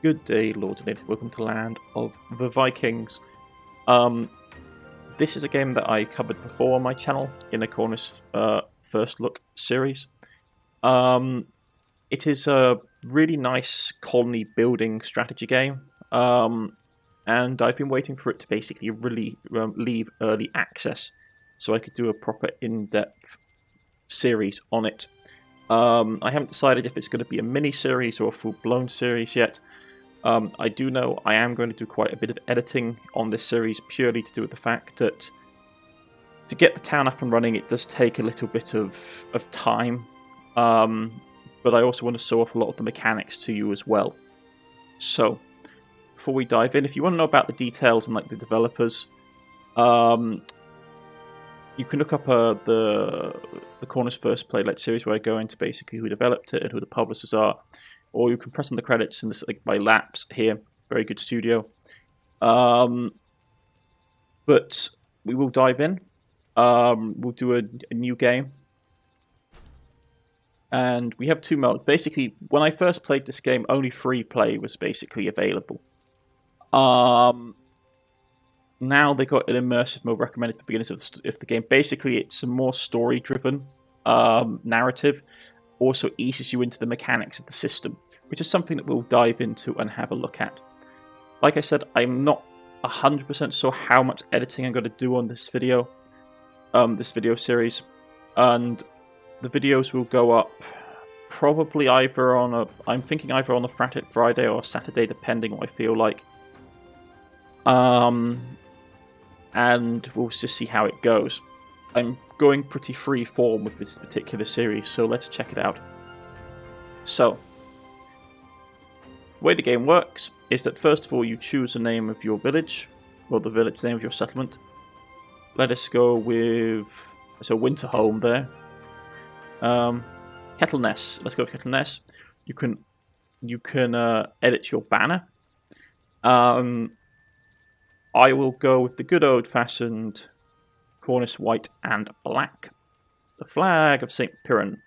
Good day, Lord and Ladies. Welcome to the land of the Vikings. This is a game that I covered before on my channel in a Cornish First Look series. It is a really nice colony building strategy game, and I've been waiting for it to basically really leave early access so I could do a proper in-depth series on it. I haven't decided if it's going to be a mini-series or a full-blown series yet. I do know I am going to do quite a bit of editing on this series purely to do with the fact that to get the town up and running it does take a little bit of time, but I also want to show off a lot of the mechanics to you as well. So, before we dive in, if you want to know about the details and like the developers, you can look up the Cornish First Play Let series where I go into basically who developed it and who the publishers are. Or you can press on the credits and this like by Laps here. Very good studio. But we will dive in. We'll do a new game. And we have two modes. Basically, when I first played this game, only free play was basically available. Now they got an immersive mode recommended for beginners of the game. Basically, it's a more story-driven narrative. Also eases you into the mechanics of the system, which is something that we'll dive into and have a look at. Like I said, I'm not 100% sure how much editing I'm going to do on this video series, and the videos will go up probably either on I'm thinking either on a Friday or a Saturday, depending what I feel like. And we'll just see how it goes. I'm going pretty free form with this particular series, so let's check it out. So, the way the game works is that first of all you choose the name of your village, or the village name of your settlement. Let us go with Winterholm there. Kettleness. Let's go with Kettleness. You can edit your banner. I will go with the good old-fashioned Cornish white and black. The flag of St. Piran.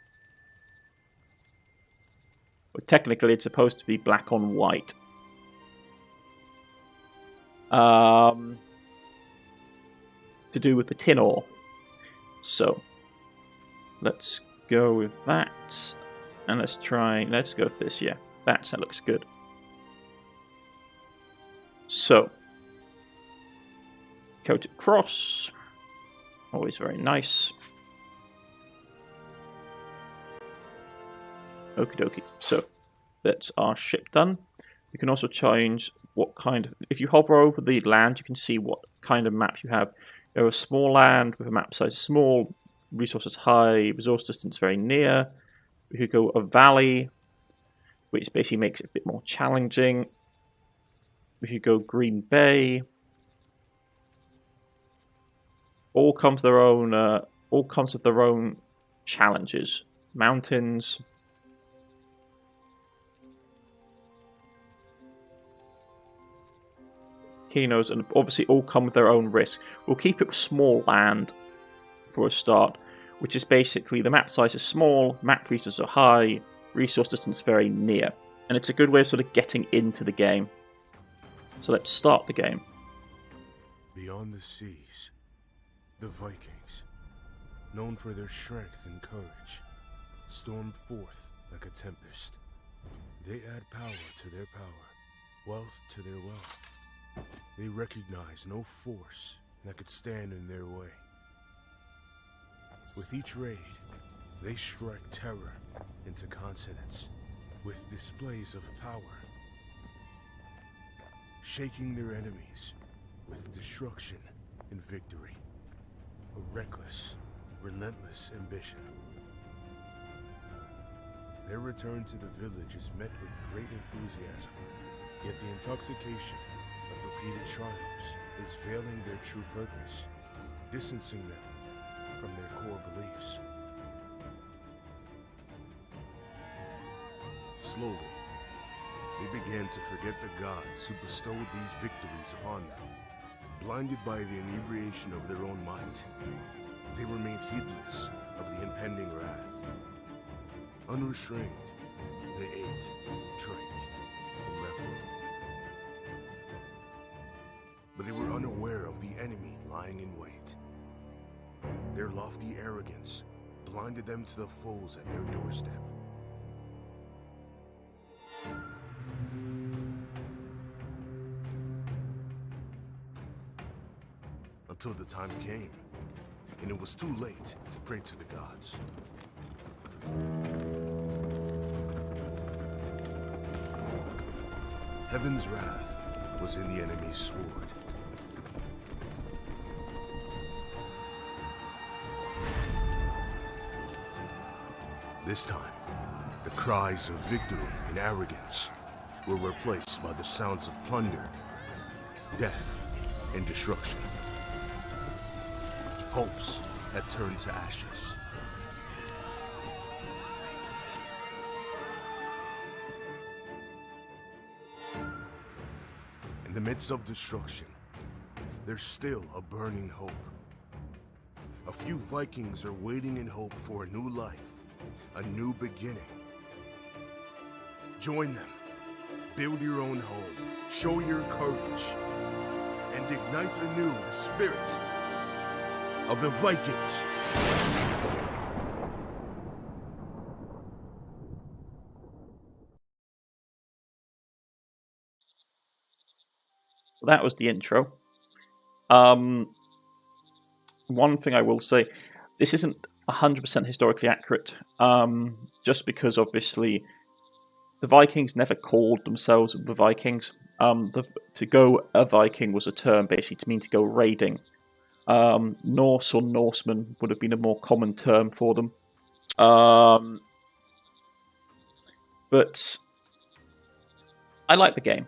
Well, technically it's supposed to be black on white. To do with the tin ore. So, let's go with that. And let's go with this, yeah. That looks good. So, coated cross. Always very nice. Okie dokie. So, that's our ship done. You can also change what kind of... If you hover over the land, you can see what kind of map you have. You have a small land with a map size small, resources high, resource distance very near. We could go a valley, which basically makes it a bit more challenging. We could go Green Bay. All comes with their own challenges. Mountains. Kinos, and obviously all come with their own risk. We'll keep it small land for a start, which is basically the map size is small, map resources are high, resource distance very near. And it's a good way of sort of getting into the game. So let's start the game. Beyond the seas, the Vikings, known for their strength and courage, stormed forth like a tempest. They add power to their power, wealth to their wealth. They recognize no force that could stand in their way. With each raid, they strike terror into continents with displays of power, shaking their enemies with destruction and victory. A reckless, relentless ambition. Their return to the village is met with great enthusiasm, yet the intoxication of repeated triumphs is veiling their true purpose, distancing them from their core beliefs. Slowly, they began to forget the gods who bestowed these victories upon them. Blinded by the inebriation of their own might, they remained heedless of the impending wrath. Unrestrained, they ate, drank, and reveled. but they were unaware of the enemy lying in wait. Their lofty arrogance blinded them to the foes at their doorstep. Until the time came, and it was too late to pray to the gods. Heaven's wrath was in the enemy's sword. This time, the cries of victory and arrogance were replaced by the sounds of plunder, death, and destruction. Hopes had turned to ashes. In the midst of destruction, there's still a burning hope. A few Vikings are waiting in hope for a new life, a new beginning. Join them, build your own home, show your courage, and ignite anew the spirit of the Vikings. That was the intro. One thing I will say, this isn't 100% historically accurate, just because obviously the Vikings never called themselves the Vikings. To go a Viking was a term basically to mean to go raiding. Norse or Norseman would have been a more common term for them. But I like the game.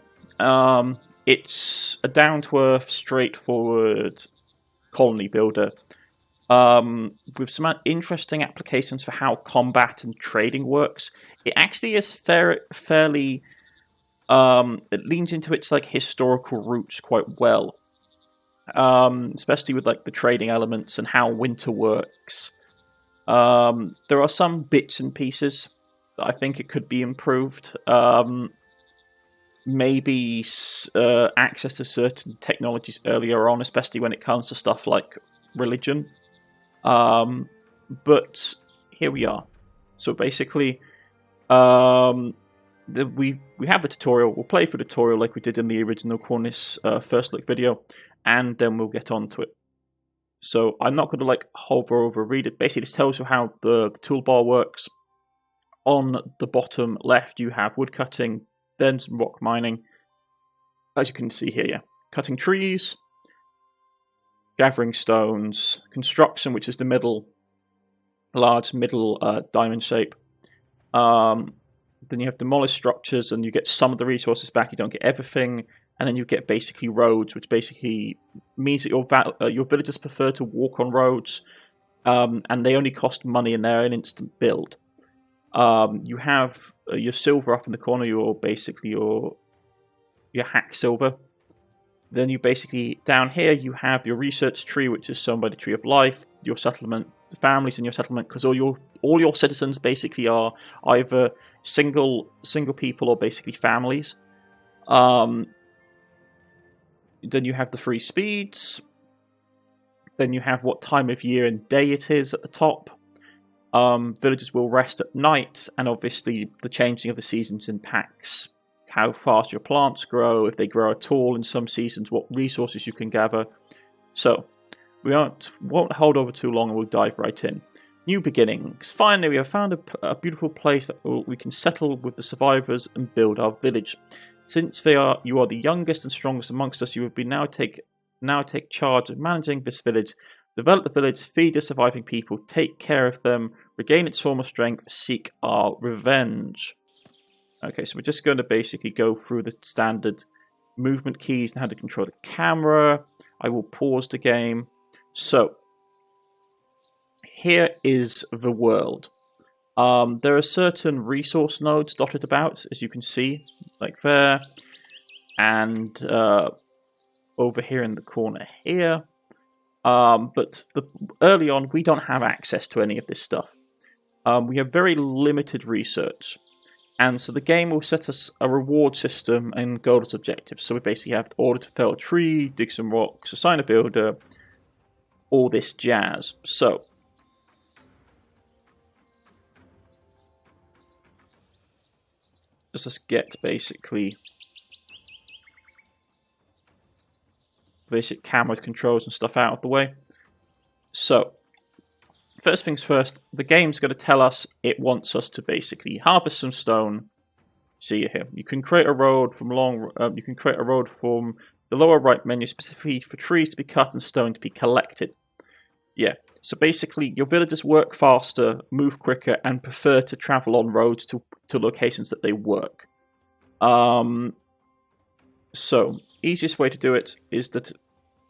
It's a down-to-earth, straightforward colony builder with some interesting applications for how combat and trading works. It actually is fairly... it leans into its like historical roots quite well. Especially with like the trading elements and how winter works. There are some bits and pieces that I think it could be improved. Maybe access to certain technologies earlier on, especially when it comes to stuff like religion. But here we are. So basically, we have the tutorial. We'll play for the tutorial like we did in the original Cornish first look video, and then we'll get on to it. So I'm not going to like hover over read it. Basically, this tells you how the toolbar works. On the bottom left, you have woodcutting, then some rock mining. As you can see here, yeah, cutting trees, gathering stones, construction, which is the large middle diamond shape. Then you have demolished structures, and you get some of the resources back. You don't get everything, and then you get basically roads, which basically means that your villagers prefer to walk on roads, and they only cost money, and they're an instant build. You have your silver up in the corner. Your hack silver. Then you basically down here you have your research tree, which is shown by the tree of life. Your settlement, the families in your settlement, because all your citizens basically are either single people or basically families. Then you have the free speeds. Then you have what time of year and day it is at the top. Villagers will rest at night, and obviously the changing of the seasons impacts how fast your plants grow, if they grow at all in some seasons, what resources you can gather. So, we won't hold over too long and we'll dive right in. New beginnings. Finally, we have found a beautiful place that we can settle with the survivors and build our village. Since you are the youngest and strongest amongst us, you will now take charge of managing this village. Develop the village, feed the surviving people, take care of them, regain its former strength, seek our revenge. Okay, so we're just going to basically go through the standard movement keys and how to control the camera. I will pause the game. So, here is the world. There are certain resource nodes dotted about, as you can see, like there, and over here in the corner here. But early on, we don't have access to any of this stuff. We have very limited research. And so the game will set us a reward system and goal as objectives. So we basically have order to fell a tree, dig some rocks, assign a builder, all this jazz. So let's just get basically basic camera controls and stuff out of the way. So first things first, the game's going to tell us it wants us to basically harvest some stone. See here, you can create a road from you can create a road from the lower right menu specifically for trees to be cut and stone to be collected. Yeah, so basically your villagers work faster, move quicker, and prefer to travel on roads to locations that they work. So easiest way to do it is that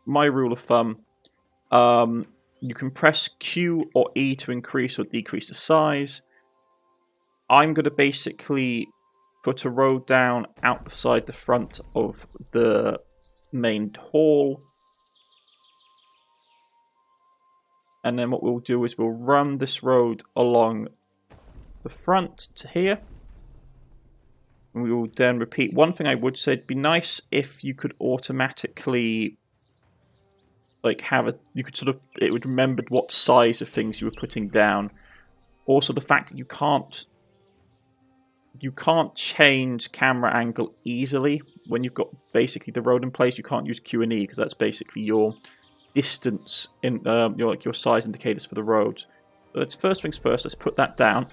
my rule of thumb. You can press Q or E to increase or decrease the size. I'm going to basically put a road down outside the front of the main hall. And then what we'll do is we'll run this road along the front to here. And we will then repeat. One thing I would say, it'd be nice if you could automatically you could sort of, it would remember what size of things you were putting down. Also the fact that you can't change camera angle easily when you've got basically the road in place. You can't use Q and E because that's basically your distance in your size indicators for the roads. So let's first things first, let's put that down.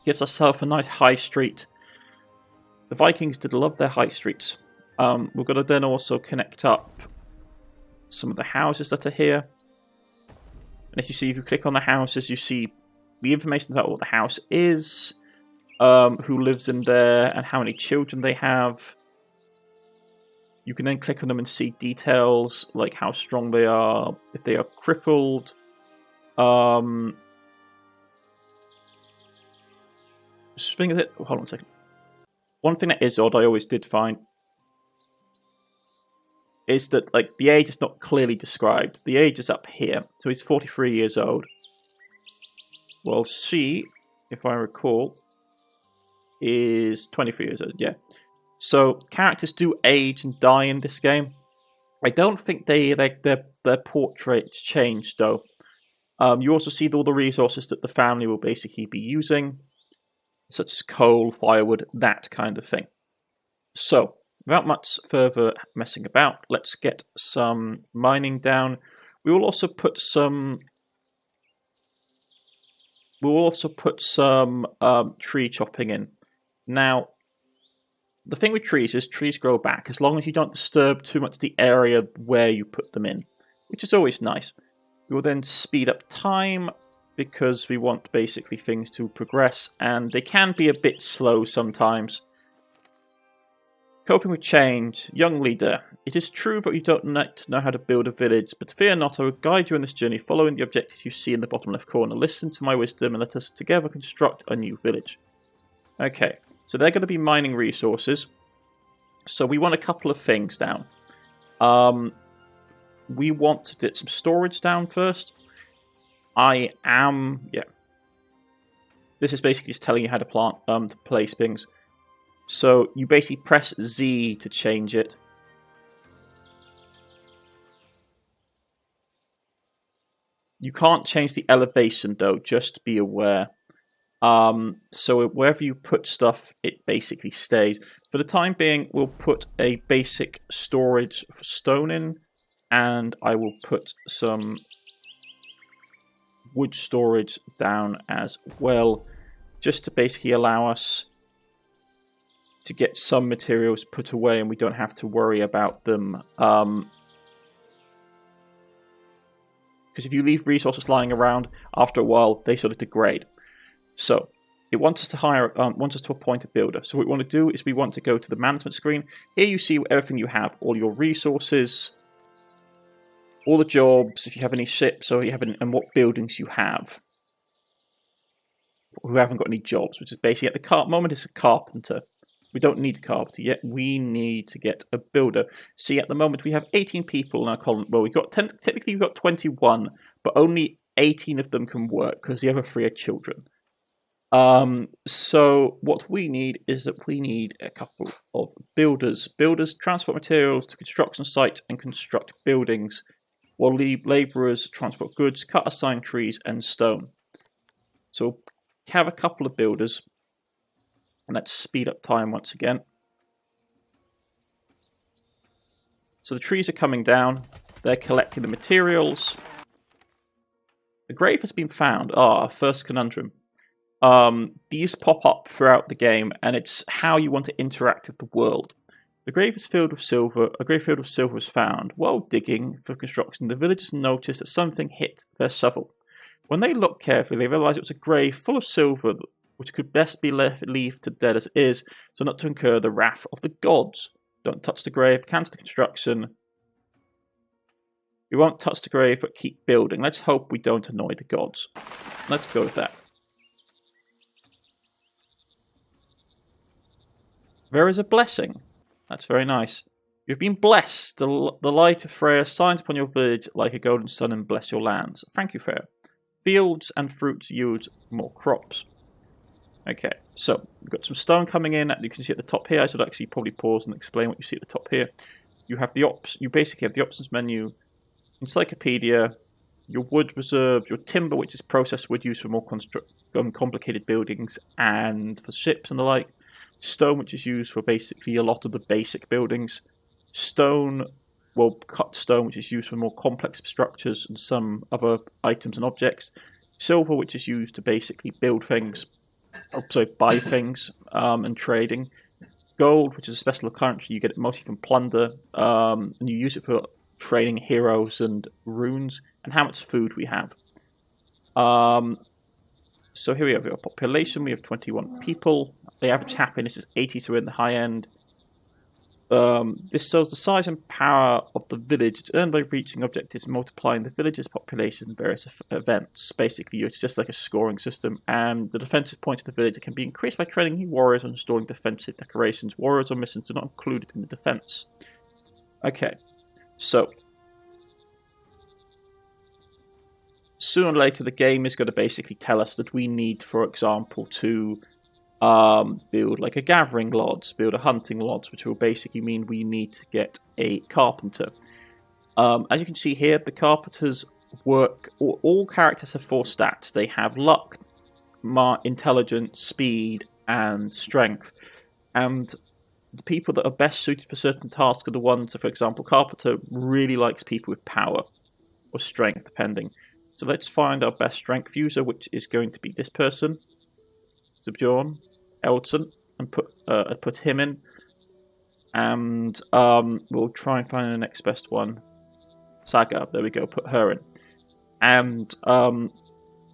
Gives ourselves a nice high street. The Vikings did love their high streets. We're going to then also connect up some of the houses that are here. And as you see, if you click on the houses, you see the information about what the house is, who lives in there, and how many children they have. You can then click on them and see details, like how strong they are, if they are crippled. Hold on a second. One thing that is odd, I always did find, is that the age is not clearly described. The age is up here, so he's 43 years old. Well, she, if I recall, is 23 years old. Yeah. So characters do age and die in this game. I don't think their portraits change though. You also see all the resources that the family will basically be using, such as coal, firewood, that kind of thing. So, without much further messing about, let's get some mining down. We will also put some tree chopping in. Now, the thing with trees is trees grow back as long as you don't disturb too much the area where you put them in, which is always nice. We will then speed up time because we want basically things to progress, and they can be a bit slow sometimes. Coping with change. Young leader. It is true that you don't know how to build a village, but fear not, I will guide you on this journey following the objectives you see in the bottom left corner. Listen to my wisdom and let us together construct a new village. Okay, so they're going to be mining resources. So we want a couple of things down. We want to get some storage down first. This is basically just telling you how to to place things. So you basically press Z to change it. You can't change the elevation though, just be aware. So wherever you put stuff, it basically stays. For the time being, we'll put a basic storage for stone in, and I will put some wood storage down as well, just to basically allow us to get some materials put away and we don't have to worry about them. Because if you leave resources lying around, after a while they sort of degrade. So it wants us to appoint a builder. So what we want to do is we want to go to the management screen. Here you see everything you have, all your resources, all the jobs, if you have any ships, or you have and what buildings you have. Who haven't got any jobs, which is basically at the moment it's a carpenter. We don't need a carpenter yet. We need to get a builder. See, at the moment we have 18 people in our column. Well, technically we've got 21, but only 18 of them can work because the other 3 are children. So what we need is that we need a couple of builders. Builders transport materials to construction sites and construct buildings, while labourers transport goods, cut assign trees and stone. So we'll have a couple of builders, and let's speed up time once again. So the trees are coming down, they're collecting the materials. The grave has been found. Our first conundrum. These pop up throughout the game, and it's how you want to interact with the world. The grave is filled with silver. A grave filled with silver was found. While digging for construction, the villagers noticed that something hit their shovel. When they looked carefully, they realised it was a grave full of silver, which could best be left dead as it is, so not to incur the wrath of the gods. Don't touch the grave. Cancel the construction. We won't touch the grave, but keep building. Let's hope we don't annoy the gods. Let's go with that. There is a blessing. That's very nice. You've been blessed. The light of Freya shines upon your village like a golden sun and bless your lands. Thank you, Freya. Fields and fruits yield more crops. Okay, so we've got some stone coming in. You can see at the top here. I should actually probably pause and explain what you see at the top here. You have the You basically have the options menu, encyclopedia, your wood reserves, your timber, which is processed wood used for more complicated buildings and for ships and the like. Stone, which is used for basically a lot of the basic buildings. Stone, well, cut stone, which is used for more complex structures and some other items and objects. Silver, which is used to basically build things, buy things and trading. Gold, which is a special currency, you get it mostly from plunder, and you use it for trading heroes and runes, and how much food we have. So here we have our population. We have 21 people. The average happiness is 80, so we're in the high end. This shows the size and power of the village. It's earned by reaching objectives, multiplying the village's population in various events. Basically, it's just like a scoring system. And the defensive points of the village can be increased by training new warriors and installing defensive decorations. Warriors or missions are not included in the defense. Okay, so sooner or later, the game is going to basically tell us that we need, for example, to build like a gathering lodge, build a hunting lodge, which will basically mean we need to get a carpenter. As you can see here, the carpenters work. All characters have 4 stats. They have luck, intelligence, speed, and strength. And the people that are best suited for certain tasks are the ones. So, for example, carpenter really likes people with power or strength, depending. So let's find our best strength user, which is going to be this person, Bjorn Eldson, and put him in. And we'll try and find the next best one, Saga. There we go. Put her in, and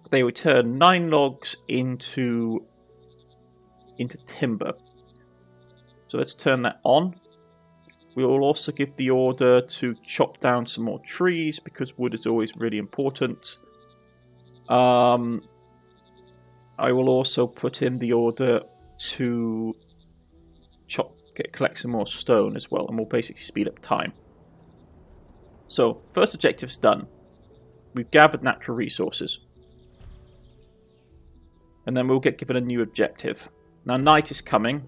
they will turn 9 logs into timber. So let's turn that on. We will also give the order to chop down some more trees, because wood is always really important. I will also put in the order to collect some more stone as well, and we'll basically speed up time. So, first objective's done. We've gathered natural resources. And then we'll get given a new objective. Now, night is coming.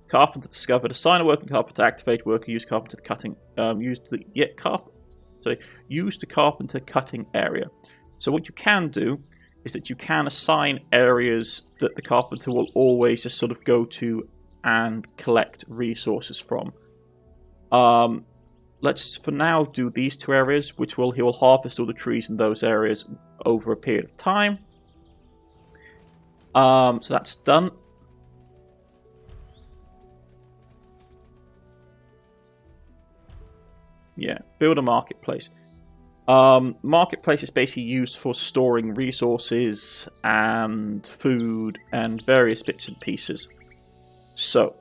Carpenter discovered. Assign a working carpenter. Activate worker. Use carpenter cutting. Use the carpenter cutting area. So what you can do is that you can assign areas that the carpenter will always just sort of go to and collect resources from. Let's for now do these 2 areas, which he will harvest all the trees in those areas over a period of time. So that's done. Yeah, build a marketplace. Marketplace is basically used for storing resources and food and various bits and pieces. So,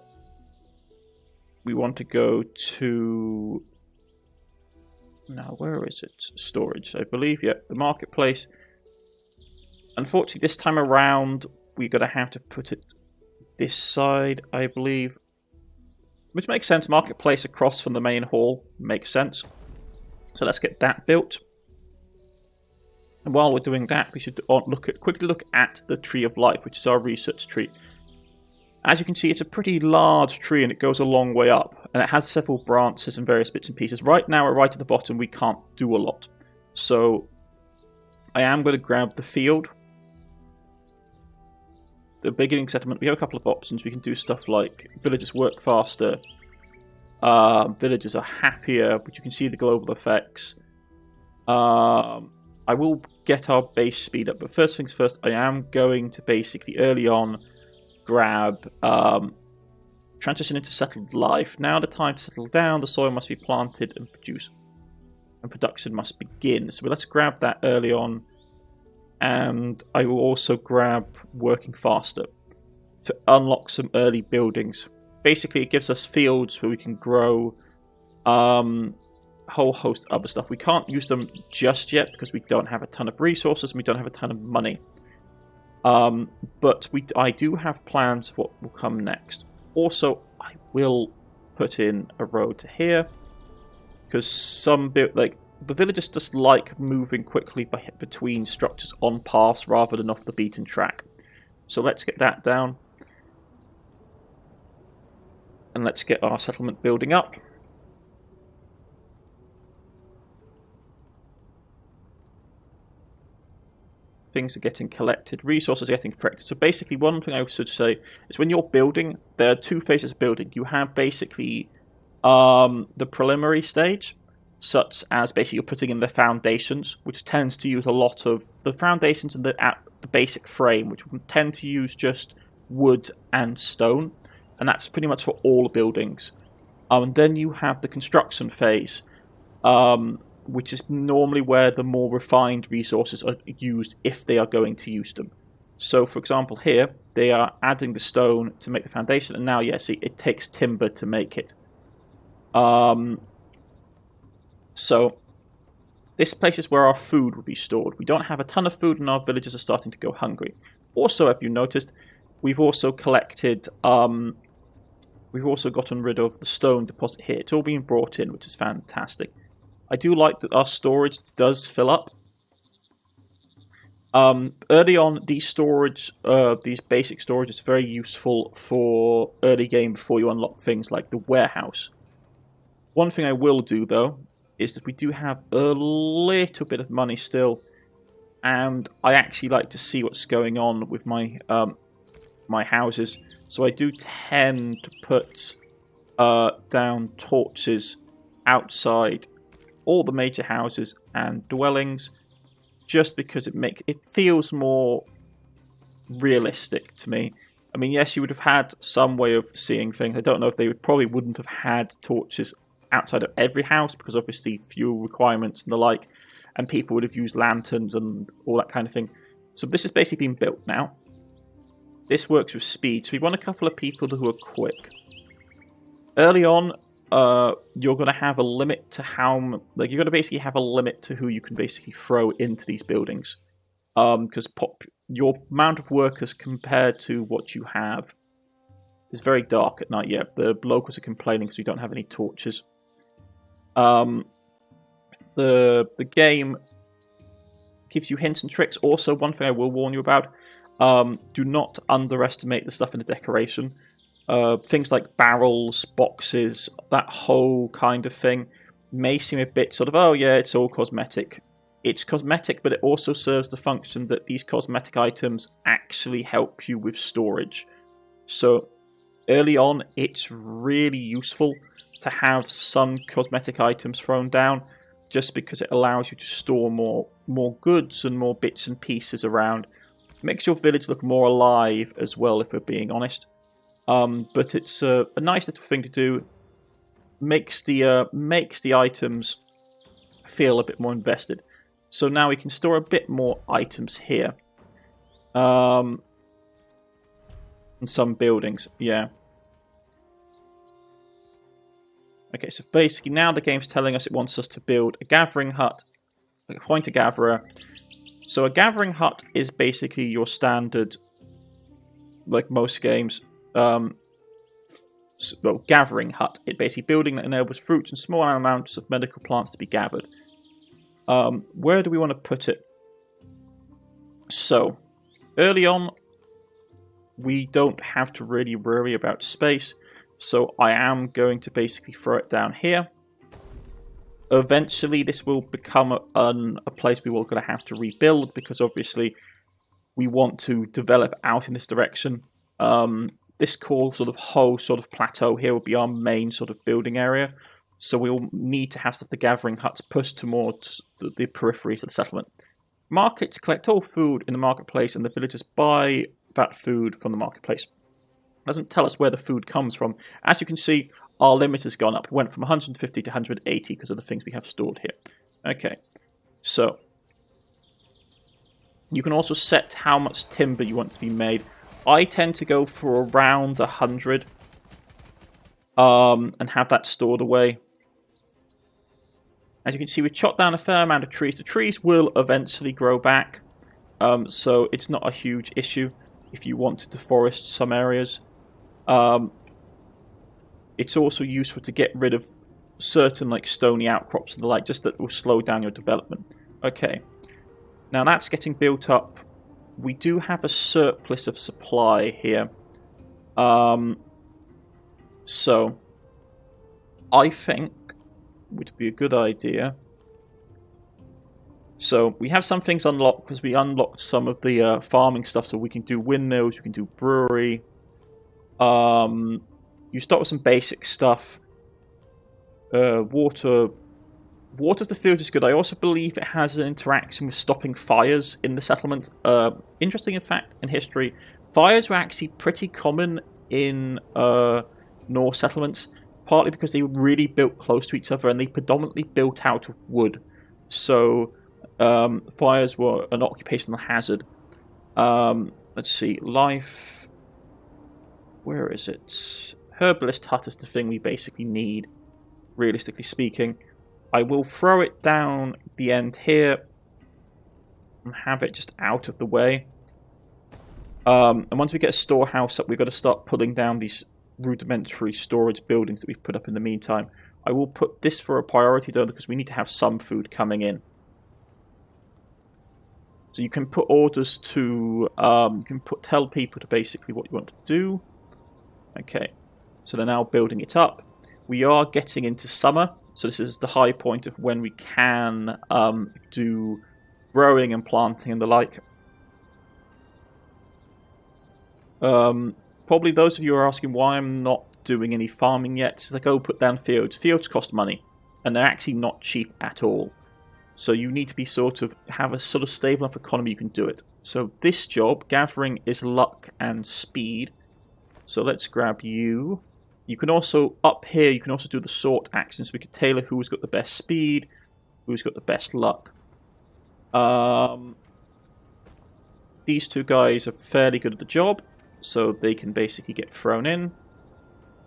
we want to go to... Now, where is it? Storage, I believe. Yep, the marketplace. Unfortunately, this time around, we're going to have to put it this side, I believe. Which makes sense. Marketplace across from the main hall makes sense. So let's get that built. And while we're doing that, we should quickly look at the Tree of Life, which is our research tree. As you can see, it's a pretty large tree and it goes a long way up. And it has several branches and various bits and pieces. Right now, we're right at the bottom. We can't do a lot. So I am going to grab the field. The beginning settlement, we have a couple of options. We can do stuff like villagers work faster. Villagers are happier, but you can see the global effects. I will get our base speed up. But first things first, I am going to basically early on grab transition into settled life. Now the time to settle down, the soil must be planted and produce, and production must begin. So let's grab that early on, and I will also grab working faster to unlock some early buildings. Basically, it gives us fields where we can grow a whole host of other stuff. We can't use them just yet because we don't have a ton of resources and we don't have a ton of money. But I do have plans for what will come next. Also, I will put in a road to here because the villagers just like moving quickly between structures on paths rather than off the beaten track. So let's get that down. And let's get our settlement building up. Things are getting collected, resources are getting corrected. So basically, one thing I should say is when you're building, there are two phases of building. You have basically the preliminary stage, such as basically you're putting in the foundations, which tends to use a lot of the foundations and the basic frame, which tend to use just wood and stone. And that's pretty much for all buildings. And then you have the construction phase, which is normally where the more refined resources are used if they are going to use them. So, for example, here, they are adding the stone to make the foundation. And now, see, it takes timber to make it. So, this place is where our food will be stored. We don't have a ton of food and our villagers are starting to go hungry. Also, if you noticed, we've also collected... We've also gotten rid of the stone deposit here. It's all being brought in, which is fantastic. I do like that our storage does fill up. Early on, these basic storage is very useful for early game before you unlock things like the warehouse. One thing I will do, though, is that we do have a little bit of money still. And I actually like to see what's going on with my houses. So I do tend to put down torches outside all the major houses and dwellings, just because it feels more realistic to me. I mean, yes, you would have had some way of seeing things. I don't know if they probably wouldn't have had torches outside of every house because obviously fuel requirements and the like, and people would have used lanterns and all that kind of thing. So this has basically been built now. This works with speed, so we want a couple of people who are quick. Early on, you're going to have a limit to you're going to basically have a limit to who you can basically throw into these buildings. Because your amount of workers compared to what you have is very dark at night. Yeah, the locals are complaining because we don't have any torches. The game gives you hints and tricks. Also, one thing I will warn you about. Do not underestimate the stuff in the decoration. Things like barrels, boxes, that whole kind of thing may seem a bit sort of, oh yeah, it's all cosmetic. It's cosmetic, but it also serves the function that these cosmetic items actually help you with storage. So early on, it's really useful to have some cosmetic items thrown down, just because it allows you to store more goods and more bits and pieces around. Makes your village look more alive as well, if we're being honest. But it's a nice little thing to do. Makes the items feel a bit more invested. So now we can store a bit more items here. In some buildings, yeah. Okay, so basically now the game's telling us it wants us to build a gathering hut, appoint a gatherer. So a gathering hut is basically your standard, like most games, gathering hut. It's basically building that enables fruits and small amounts of medical plants to be gathered. Where do we want to put it? So, early on, we don't have to really worry about space. So I am going to basically throw it down here. Eventually, this will become a place we will going to have to rebuild, because obviously we want to develop out in this direction. This core whole plateau here will be our main sort of building area. So we'll need to have the gathering huts pushed towards the peripheries of the settlement. Markets collect all food in the marketplace, and the villagers buy that food from the marketplace. It doesn't tell us where the food comes from. As you can see, our limit has gone up. It went from 150 to 180 because of the things we have stored here. Okay, so you can also set how much timber you want to be made. I tend to go for around 100 and have that stored away. As you can see, we chopped down a fair amount of trees. The trees will eventually grow back, so it's not a huge issue if you want to deforest some areas. It's also useful to get rid of certain stony outcrops and the like, just that will slow down your development. Okay, now that's getting built up. We do have a surplus of supply here. So I think would be a good idea. So we have some things unlocked because we unlocked some of the farming stuff, so we can do windmills, we can do brewery. You start with some basic stuff. Waters the field is good. I also believe it has an interaction with stopping fires in the settlement. Interesting in fact, in history, fires were actually pretty common in Norse settlements, partly because they were really built close to each other and they predominantly built out of wood. So fires were an occupational hazard. Let's see, life. Where is it? Herbalist hut is the thing we basically need, realistically speaking. I will throw it down the end here and have it just out of the way. And once we get a storehouse up, we've got to start pulling down these rudimentary storage buildings that we've put up in the meantime. I will put this for a priority though, because we need to have some food coming in. So you can put orders to, tell people to basically what you want to do. Okay, so they're now building it up. We are getting into summer, so this is the high point of when we can do growing and planting and the like. Probably those of you are asking why I'm not doing any farming yet. It's like, oh, put down fields. Fields cost money, and they're actually not cheap at all. So you need to be have a stable enough economy you can do it. So this job, gathering, is luck and speed. So let's grab you. You can also, up here, you can also do the sort action. So we can tailor who's got the best speed, who's got the best luck. These two guys are fairly good at the job, so they can basically get thrown in.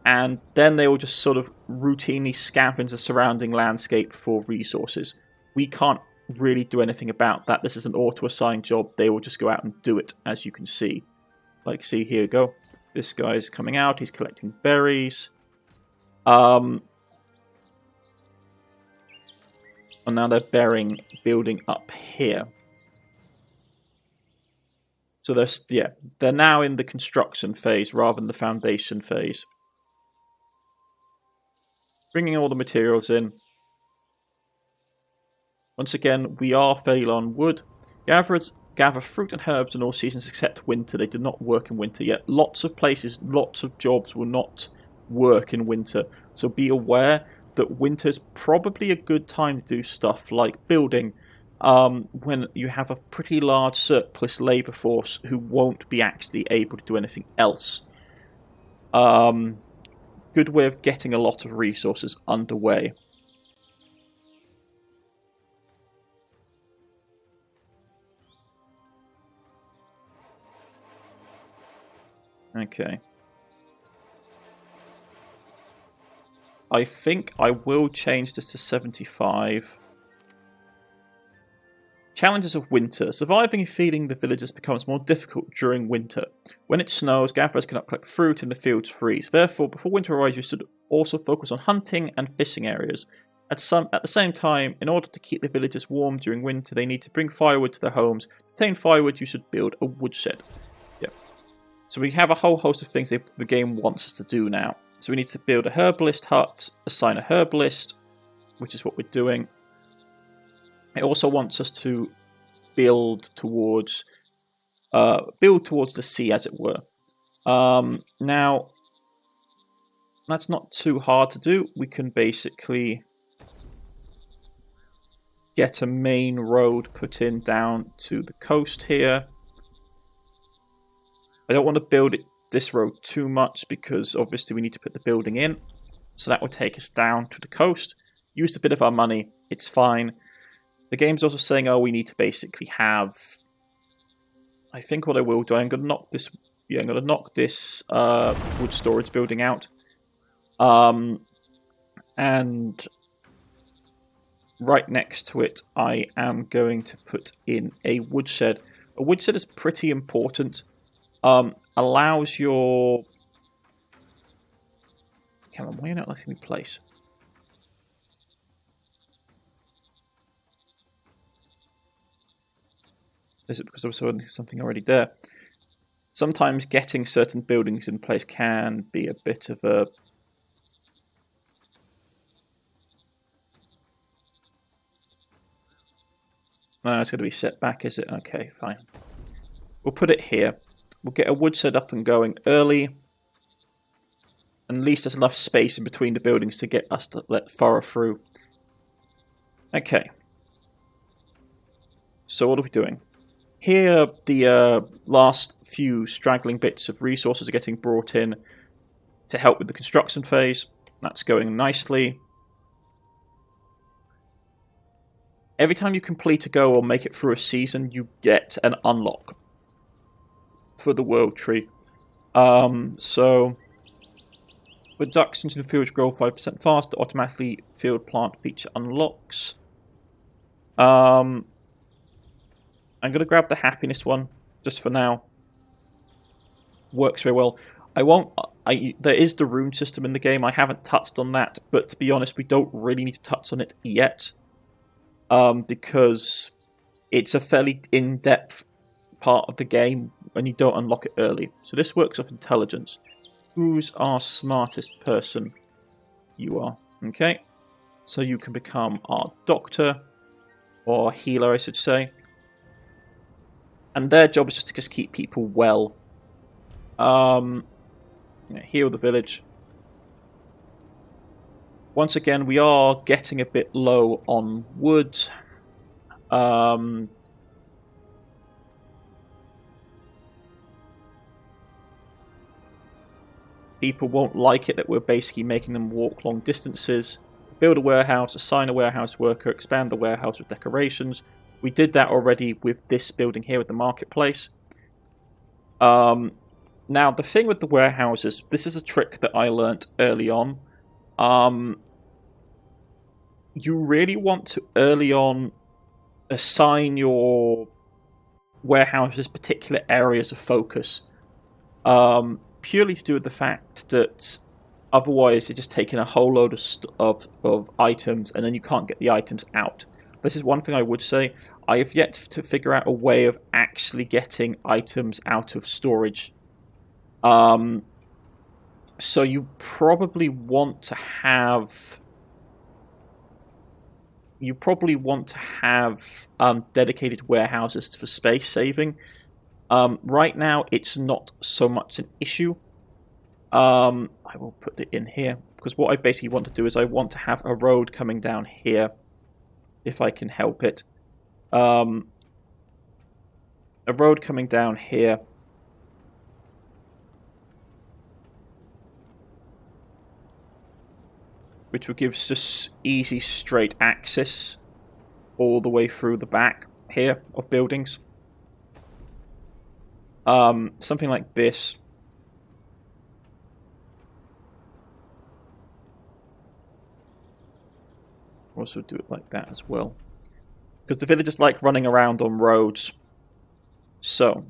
And then they will just routinely scavenge the surrounding landscape for resources. We can't really do anything about that. This is an auto-assigned job. They will just go out and do it, as you can see. Like, see, here we go. This guy's coming out. He's collecting berries. And now they're building up here. So they're now in the construction phase rather than the foundation phase. Bringing all the materials in. Once again, we are fairly low on wood. Gatherers gather fruit and herbs in all seasons except winter. They do not work in winter yet. Lots of places, lots of jobs will not work in winter. So be aware that winter's probably a good time to do stuff like building, when you have a pretty large surplus labour force who won't be actually able to do anything else. Good way of getting a lot of resources underway. Okay. I think I will change this to 75. Challenges of winter. Surviving and feeding the villagers becomes more difficult during winter. When it snows, gatherers cannot collect fruit and the fields freeze. Therefore, before winter arrives, you should also focus on hunting and fishing areas. At the same time, in order to keep the villagers warm during winter, they need to bring firewood to their homes obtain firewood, you should build a woodshed. Yeah. So we have a whole host of things the game wants us to do now. So we need to build a herbalist hut, assign a herbalist, which is what we're doing. It also wants us to build towards the sea, as it were. Now, that's not too hard to do. We can basically get a main road put in down to the coast here. I don't want to build this road too much because obviously we need to put the building in. So that will take us down to the coast. Used a bit of our money. It's fine. The game's also saying, oh, we need to basically have... I think what I will do, I'm going to knock this... Yeah, I'm going to knock this wood storage building out. And right next to it, I am going to put in a woodshed. A woodshed is pretty important. Allows your... Come on, why are you not letting me place? Is it because there was something already there? Sometimes getting certain buildings in place can be a bit of a... No, it's going to be set back, is it? Okay, fine. We'll put it here. We'll get a woodshed up and going early. And at least there's enough space in between the buildings to get us to let furrow through. Okay. So what are we doing? Here, the last few straggling bits of resources are getting brought in to help with the construction phase. That's going nicely. Every time you complete a go or make it through a season, you get an unlock for the world tree. So, reductions in the fields grow 5% faster. Automatically field plant feature unlocks. I'm going to grab the happiness one just for now. Works very well. There is the rune system in the game. I haven't touched on that, but to be honest, we don't really need to touch on it yet. Because it's a fairly in-depth part of the game and you don't unlock it early. So this works off intelligence. Who's our smartest person? You are. Okay. So you can become our doctor, or healer, I should say. And their job is just to keep people well. Heal the village. Once again, we are getting a bit low on wood. People won't like it that we're basically making them walk long distances. Build a warehouse, assign a warehouse worker, expand the warehouse with decorations. We did that already with this building here at the marketplace. Now, the thing with the warehouses, this is a trick that I learnt early on. You really want to early on assign your warehouses particular areas of focus. Purely to do with the fact that otherwise you're just taking a whole load of items and then you can't get the items out. This is one thing I would say. I have yet to figure out a way of actually getting items out of storage. So you probably want to have... dedicated warehouses for space saving. Right now, it's not so much an issue. I will put it in here, because what I basically want to do is I want to have a road coming down here, if I can help it. A road coming down here. Which will give us just easy, straight access all the way through the back here of buildings. Something like this. Also do it like that as well. Because the villagers like running around on roads. So.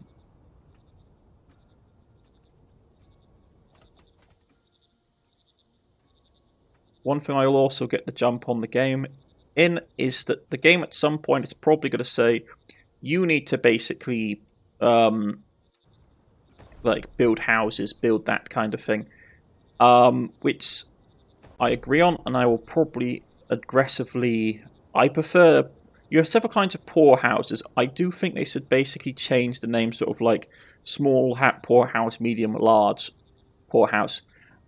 One thing I will also get the jump on the game in is that the game at some point is probably going to say, you need to basically like build houses, build that kind of thing, which I agree on, and I will probably aggressively. I prefer. You have several kinds of poor houses. I do think they should basically change the name, sort of like small poor house, medium, large poor house,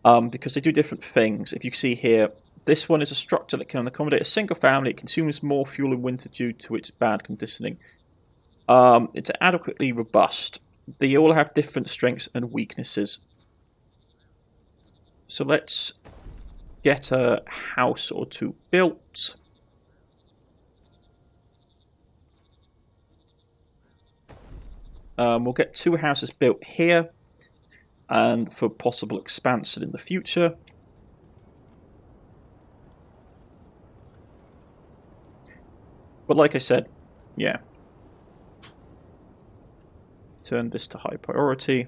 because they do different things. If you see here, this one is a structure that can accommodate a single family. It consumes more fuel in winter due to its bad conditioning. It's adequately robust. They all have different strengths and weaknesses. So let's get a house or two built. We'll get 2 houses built here, and for possible expansion in the future. But like I said, yeah. Turn this to high priority.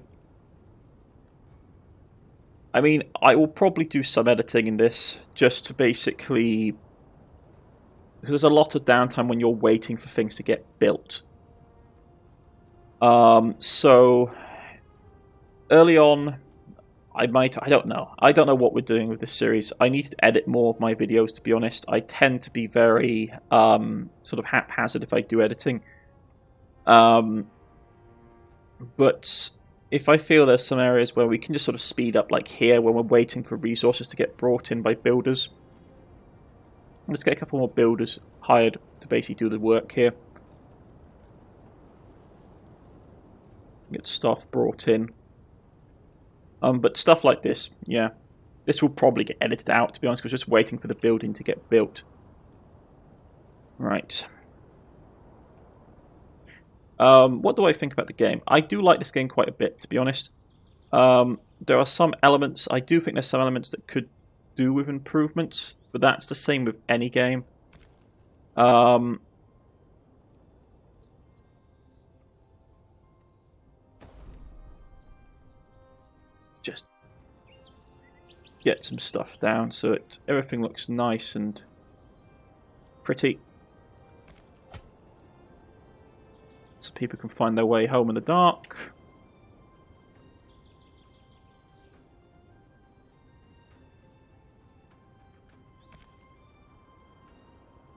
I mean, I will probably do some editing in this, just to basically... because there's a lot of downtime when you're waiting for things to get built. So early on, I don't know what we're doing with this series. I need to edit more of my videos, to be honest. I tend to be very sort of haphazard if I do editing. But if I feel there's some areas where we can just sort of speed up, like here, when we're waiting for resources to get brought in by builders, let's get a couple more builders hired to basically do the work here. Get stuff brought in. But stuff like this, yeah. This will probably get edited out, to be honest, because we're just waiting for the building to get built. Right. What do I think about the game? I do like this game quite a bit, to be honest. There are some elements, I do think there's some elements that could do with improvements, but that's the same with any game. Just get some stuff down so that everything looks nice and pretty, so people can find their way home in the dark.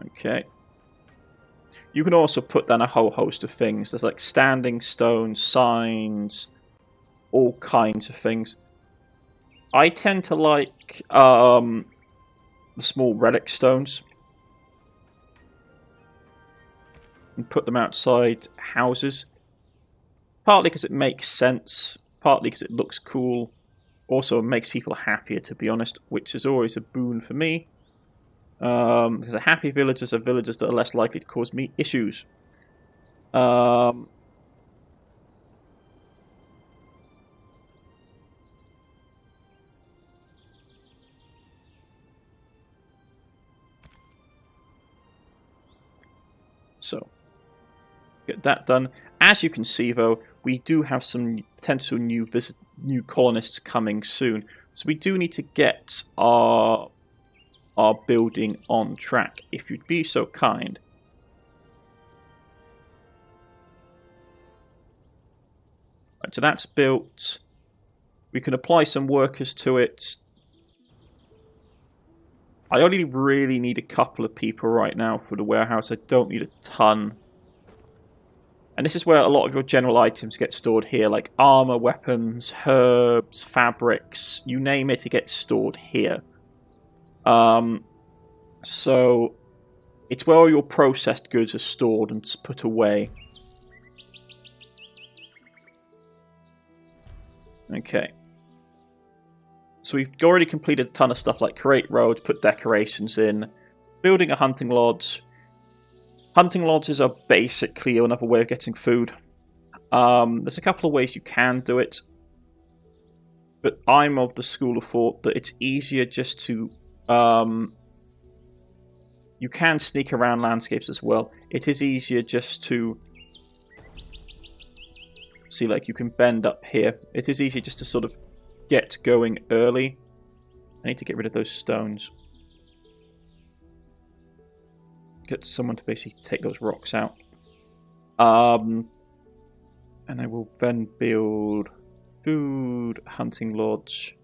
Okay. You can also put down a whole host of things. There's like standing stones, signs, all kinds of things. I tend to like the small relic stones and put them outside houses. Partly because it makes sense, partly because it looks cool. Also, it makes people happier, to be honest, which is always a boon for me. Because happy villagers are villagers that are less likely to cause me issues. So, get that done. As you can see, though, we do have some potential new colonists coming soon. So we do need to get our building on track, if you'd be so kind. Right, so that's built. We can apply some workers to it. I only really need a couple of people right now for the warehouse. I don't need a ton. And this is where a lot of your general items get stored here, like armor, weapons, herbs, fabrics, you name it, it gets stored here. So it's where all your processed goods are stored and put away. Okay. So we've already completed a ton of stuff like create roads, put decorations in, building a hunting lodge. Hunting lodges are basically another way of getting food. There's a couple of ways you can do it, but I'm of the school of thought that it's easier just to... you can sneak around landscapes as well. It is easier just to... see, like, you can bend up here. It is easier just to sort of get going early. I need to get rid of those stones. Get someone to basically take those rocks out. And I will then build food, hunting lodge.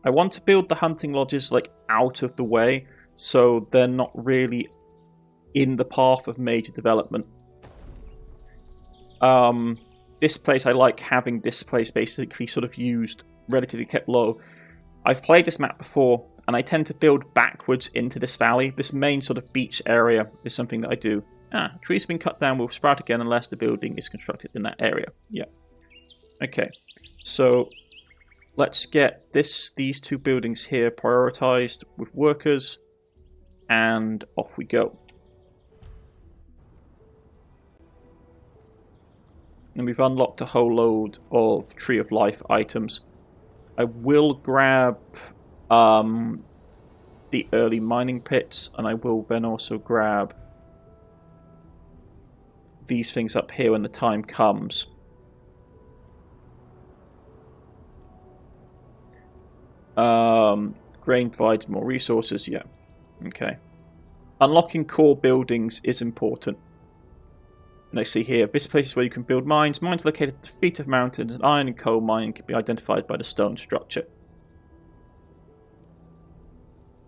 I want to build the hunting lodges like out of the way, so they're not really in the path of major development. This place, I like having this place basically sort of used, relatively kept low. I've played this map before, and I tend to build backwards into this valley. This main sort of beach area is something that I do. Trees have been cut down, will sprout again unless the building is constructed in that area. Yeah. Okay, so let's get these two buildings here prioritized with workers, and off we go. And we've unlocked a whole load of Tree of Life items. I will grab the early mining pits, and I will then also grab these things up here when the time comes. Grain provides more resources, yeah. Okay. Unlocking core buildings is important. And I see here, this place is where you can build mines. Mines located at the feet of mountains, and iron and coal mining can be identified by the stone structure.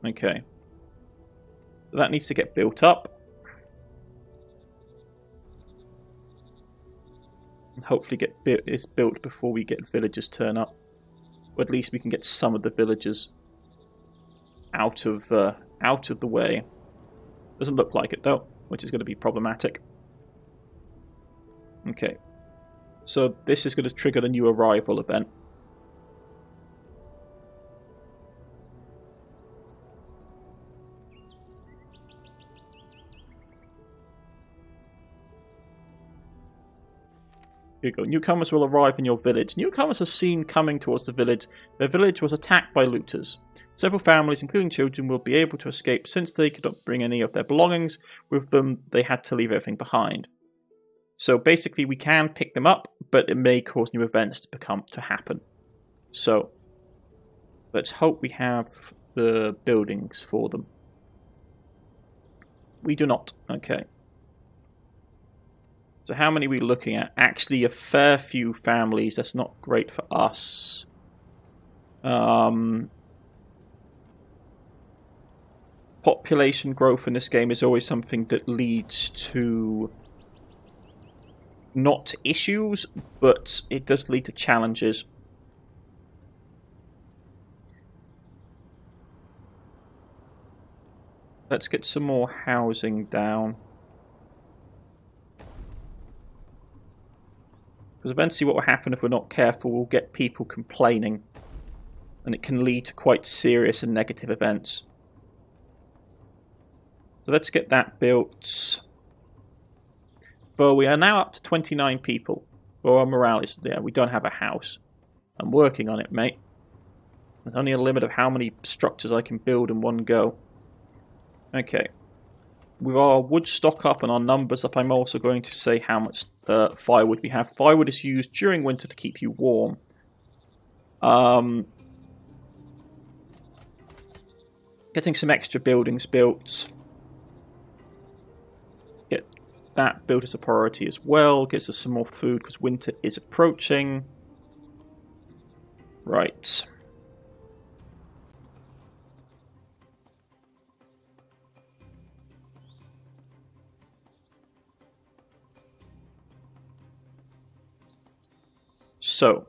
Okay. That needs to get built up. And hopefully it's built before we get villagers turn up. Or at least we can get some of the villagers out of the way. Doesn't look like it though, which is going to be problematic. Okay, so this is going to trigger the new arrival event. Here we go. Newcomers will arrive in your village. Newcomers are seen coming towards the village. Their village was attacked by looters. Several families, including children, will be able to escape since they could not bring any of their belongings with them. They had to leave everything behind. So basically we can pick them up, but it may cause new events to happen. So let's hope we have the buildings for them. We do not. Okay. So how many are we looking at? Actually a fair few families. That's not great for us. Population growth in this game is always something that leads to not issues, but it does lead to challenges. Let's get some more housing down. Because eventually what will happen if we're not careful, we'll get people complaining. And it can lead to quite serious and negative events. So let's get that built. But we are now up to 29 people. Well, our morale is there. We don't have a house. I'm working on it, mate. There's only a limit of how many structures I can build in one go. Okay. With our wood stock up and our numbers up, I'm also going to say how much firewood we have. Firewood is used during winter to keep you warm. Getting some extra buildings built. Get that built as a priority as well. Gets us some more food because winter is approaching. Right. So,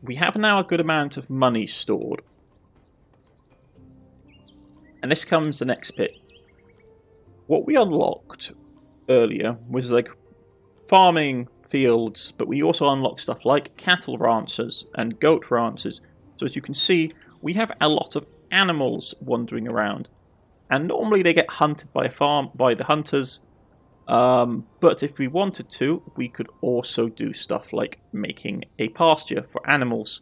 we have now a good amount of money stored. And this comes the next bit. What we unlocked earlier was like farming fields, but we also unlocked stuff like cattle ranchers and goat ranchers. So as you can see, we have a lot of animals wandering around. And normally they get hunted by the hunters. But if we wanted to, we could also do stuff like making a pasture for animals.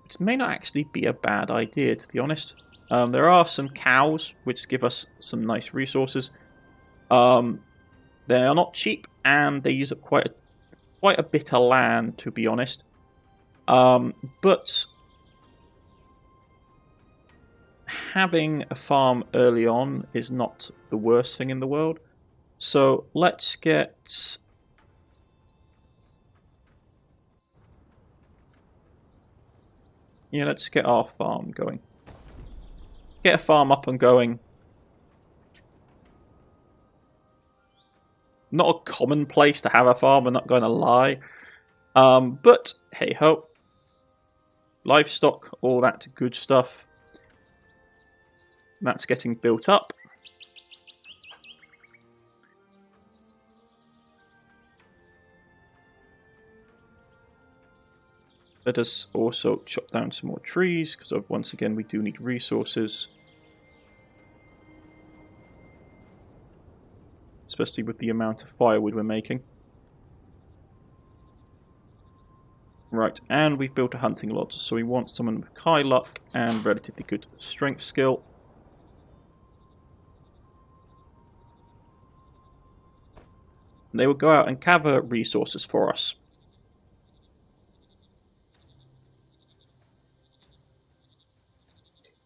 Which may not actually be a bad idea, to be honest. There are some cows, which give us some nice resources. They are not cheap, and they use up quite a bit of land, to be honest. But having a farm early on is not the worst thing in the world. So let's get... Yeah, let's get our farm going. Get a farm up and going. Not a common place to have a farm, I'm not going to lie. But, hey ho. Livestock, all that good stuff. That's getting built up. Let us also chop down some more trees, because once again we do need resources. Especially with the amount of firewood we're making. Right, and we've built a hunting lodge, so we want someone with high luck and relatively good strength skill. They will go out and gather resources for us.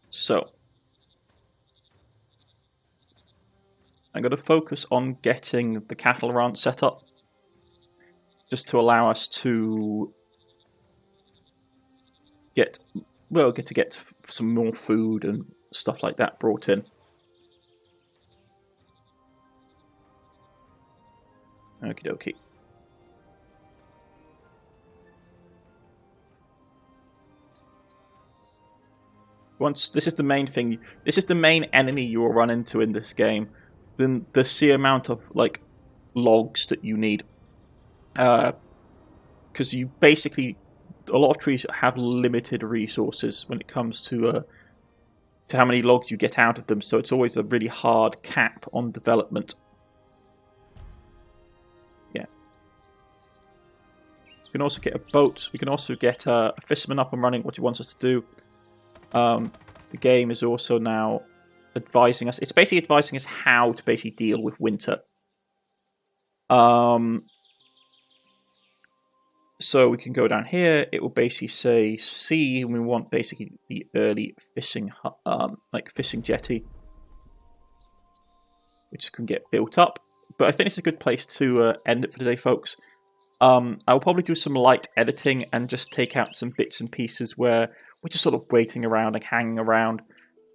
So, I'm going to focus on getting the cattle ranch set up, just to allow us to get some more food and stuff like that brought in. Okie dokie. This is the main thing. This is the main enemy you will run into in this game. Then the sheer amount of like logs that you need, because you basically a lot of trees have limited resources when it comes to how many logs you get out of them. So it's always a really hard cap on development. Yeah. We can also get a boat. We can also get a fisherman up and running, what he wants us to do. The game is also now advising us. It's basically advising us how to basically deal with winter. So we can go down here. It will basically say sea, and we want basically the early fishing, like fishing jetty, which can get built up. But I think it's a good place to end it for today, folks. I'll probably do some light editing and just take out some bits and pieces where we're just sort of waiting around and hanging around.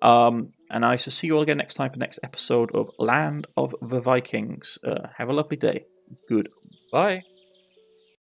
And I shall see you all again next time for the next episode of Land of the Vikings. Have a lovely day. Goodbye.